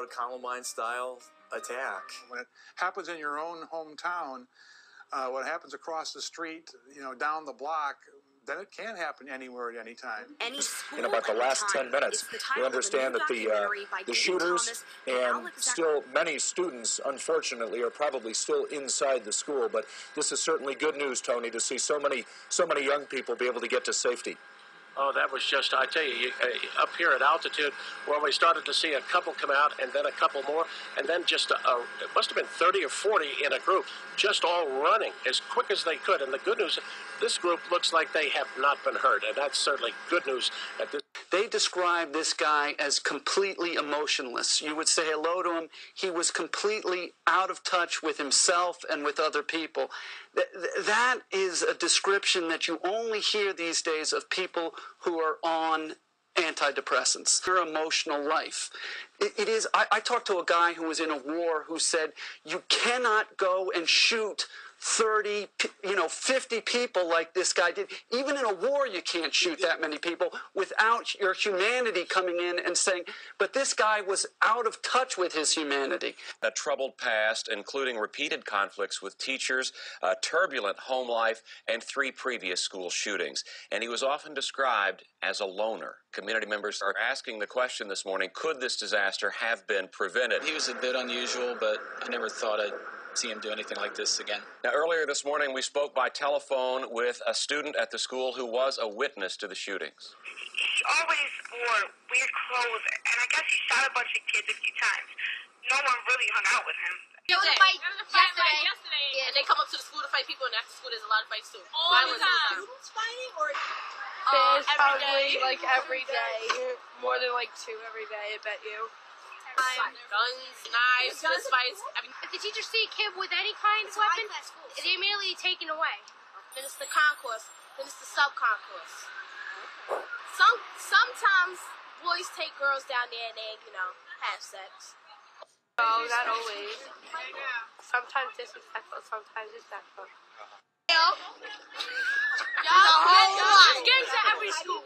out Columbine-style attack. When it happens in your own hometown, what happens across the street, down the block, then it can happen anywhere at any time. In about the last 10 minutes, we understand that the shooters and still many students, unfortunately, are probably still inside the school. But this is certainly good news, Tony, to see so many young people be able to get to safety. Oh, that was just, I tell you, up here at altitude, where we started to see a couple come out and then a couple more, and then just, it must have been 30 or 40 in a group, just all running as quick as they could. And the good news, this group looks like they have not been hurt, and that's certainly good news at this. They described this guy as completely emotionless. You would say hello to him. He was completely out of touch with himself and with other people. That is a description that you only hear these days of people who are on antidepressants. Their emotional life. It is. I talked to a guy who was in a war who said, you cannot go and shoot 30, 50 people like this guy did. Even in a war, you can't shoot that many people without your humanity coming in and saying, but this guy was out of touch with his humanity. A troubled past, including repeated conflicts with teachers, a turbulent home life, and 3 previous school shootings. And he was often described as a loner. Community members are asking the question this morning, could this disaster have been prevented? He was a bit unusual, but I never thought I'd see him do anything like this again. Now, earlier this morning, we spoke by telephone with a student at the school who was a witness to the shootings. He always wore weird clothes, and I guess he shot a bunch of kids a few times. No one really hung out with him. There was a fight yesterday. Yeah, and they come up to the school to fight people, and after school there's a lot of fights too. All the time. Students fighting, or there's probably every day, more than 2 every day. I bet you. Guns, knives, fist fights. If the teachers see a kid with any kind of weapon, they immediately take it away. Then it's the concourse. Then it's the sub-concourse. Sometimes boys take girls down there and they, have sex. No, not always. Sometimes disrespectful, sometimes respectful. Y'all, there's gangs at every school.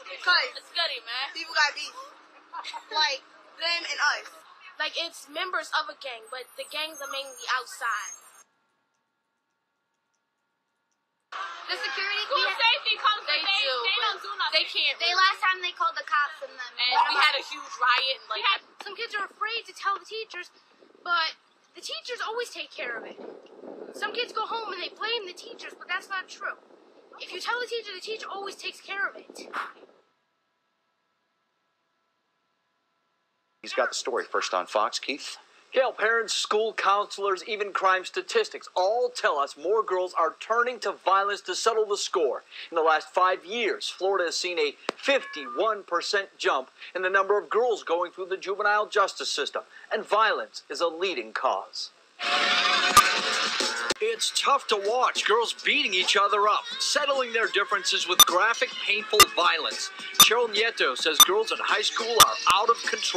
It's goody, man. People got beef. Like them and us. Like it's members of a gang, but the gangs are mainly outside. The security School safety comes. They don't do nothing. They can't. Last time they called the cops and we had a huge riot. And some kids are afraid to tell the teachers, but the teachers always take care of it. Some kids go home and they blame the teachers, but that's not true. If you tell the teacher always takes care of it. He's got the story first on Fox. Keith? Gail, parents, school counselors, even crime statistics all tell us more girls are turning to violence to settle the score. In the last 5 years, Florida has seen a 51% jump in the number of girls going through the juvenile justice system, and violence is a leading cause. It's tough to watch girls beating each other up, settling their differences with graphic, painful violence. Cheryl Nieto says girls in high school are out of control.